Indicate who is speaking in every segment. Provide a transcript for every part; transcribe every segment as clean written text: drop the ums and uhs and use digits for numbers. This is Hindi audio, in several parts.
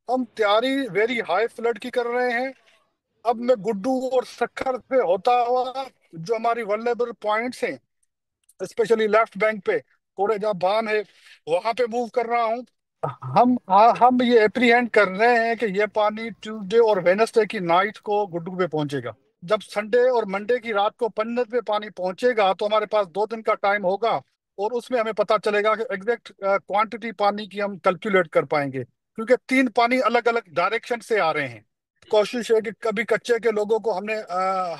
Speaker 1: हम तैयारी वेरी हाई फ्लड की कर रहे हैं। अब मैं गुड्डू और सक्खर से होता हुआ जो हमारी वल्नरेबल पॉइंट्स हैं, स्पेशली लेफ्ट बैंक पे थोड़े जहाँ बांध है, वहां पे मूव कर रहा हूँ। हम ये एप्रीहेंड कर रहे हैं कि ये पानी ट्यूसडे और वेनसडे की नाइट को गुड्डू पे पहुंचेगा। जब संडे और मंडे की रात को पन्नत पे पानी पहुंचेगा तो हमारे पास 2 दिन का टाइम होगा, और उसमें हमें पता चलेगा कि एग्जैक्ट क्वांटिटी पानी की हम कैलकुलेट कर पाएंगे, क्योंकि 3 पानी अलग अलग डायरेक्शन से आ रहे हैं। कोशिश है कि कभी कच्चे के लोगों को हमने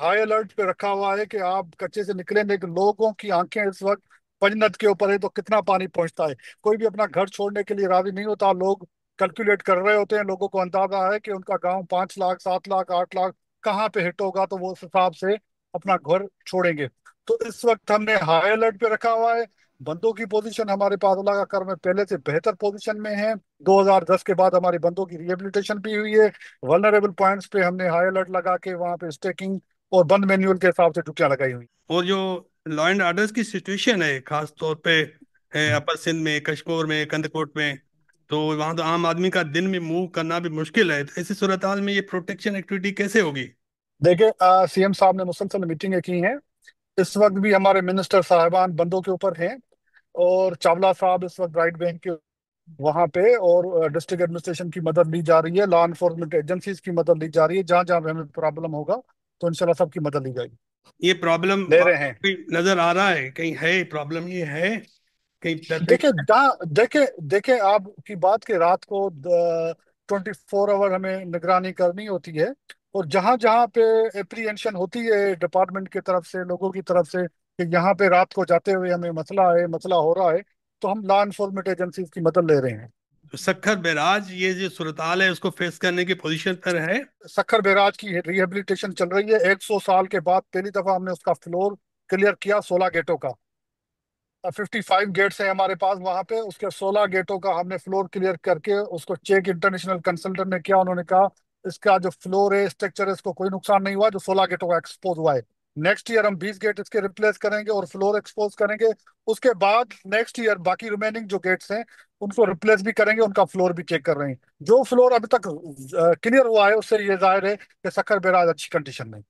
Speaker 1: हाई अलर्ट पे रखा हुआ है कि आप कच्चे से निकलेंगे कि लोगों की आंखें इस वक्त पंजनद के ऊपर है तो कितना पानी पहुंचता है। कोई भी अपना घर छोड़ने के लिए राजी नहीं होता। लोग कैलकुलेट कर रहे होते हैं। लोगों को अंदाजा है कि उनका गांव 5 लाख 7 लाख 8 लाख कहाँ पे हिट होगा, तो वो उस हिसाब से अपना घर छोड़ेंगे। तो इस वक्त हमने हाई अलर्ट पे रखा हुआ है। बंदों की पोजीशन हमारे पास अल्लाह का करम है पहले से बेहतर पोजीशन में है। 2010 के बाद हमारी बंदों की रिहेबिलिटेशन भी हुई है। वल्नरेबल पॉइंट्स पे हमने हाई अलर्ट लगा के वहां पे स्टेकिंग और बंद मैन्युअल के हिसाब से ड्यूटियां लगाई हुई।
Speaker 2: और जो लॉ एंड ऑर्डर्स की सिचुएशन है, खास तौर पे अपर सिंध में, कशकोर में, कंदकोट में, तो वहाँ तो आम आदमी का दिन में मूव करना भी मुश्किल है। तो ऐसी सूरत हाल में ये प्रोटेक्शन एक्टिविटी कैसे होगी?
Speaker 1: देखिए, सीएम साहब ने मुसलसल मीटिंगें की हैं। इस वक्त भी हमारे मिनिस्टर साहिबान बंदों के ऊपर हैं, और चावला साहब इस वक्त राइट बैंक के वहां पे, और डिस्ट्रिक्ट एडमिनिस्ट्रेशन की मदद ली जा रही है, लॉ एनफोर्समेंट एजेंसीज की मदद ली जा रही है। जहां जहां हमें प्रॉब्लम होगा तो इंशाल्लाह सबकी मदद ली जाएगी।
Speaker 2: ये प्रॉब्लम
Speaker 1: ले रहे हैं।
Speaker 2: वाकई नजर आ रहा है? कहीं है प्रॉब्लम? ये है कहीं
Speaker 1: देखिए
Speaker 2: परफेक्ट?
Speaker 1: जहाँ देखे देखे आपकी बात के रात को 24 आवर हमें निगरानी करनी होती है, और जहां जहां पे एप्रीहेंशन होती है डिपार्टमेंट की तरफ से, लोगों की तरफ से कि यहाँ पे रात को जाते हुए हमें मसला है, मसला हो रहा है, तो हम लॉ एनफोर्समेंट एजेंसीज की मदद ले रहे हैं।
Speaker 2: सखर बैराज ये जो सूरत हाल है उसको फेस करने की पोजीशन पर है?
Speaker 1: सखर बैराज की रिहेबिलिटेशन चल रही है। 100 साल के बाद पहली दफा हमने उसका फ्लोर क्लियर किया 16 गेटों का। 55 गेट्स है हमारे पास वहां पे, उसके 16 गेटों का हमने फ्लोर क्लियर करके उसको चेक इंटरनेशनल कंसल्टेंट ने किया। उन्होंने कहा इसका जो फ्लोर है, स्ट्रक्चर है, इसको कोई नुकसान नहीं हुआ जो 16 गेटों का एक्सपोज हुआ है। नेक्स्ट ईयर हम 20 गेट इसके रिप्लेस करेंगे और फ्लोर एक्सपोज करेंगे। उसके बाद नेक्स्ट ईयर बाकी रिमेनिंग जो गेट्स हैं उनको रिप्लेस भी करेंगे, उनका फ्लोर भी चेक कर रहे हैं। जो फ्लोर अभी तक क्लियर हुआ है उससे ये जाहिर है कि सखर बैराज अच्छी कंडीशन में है।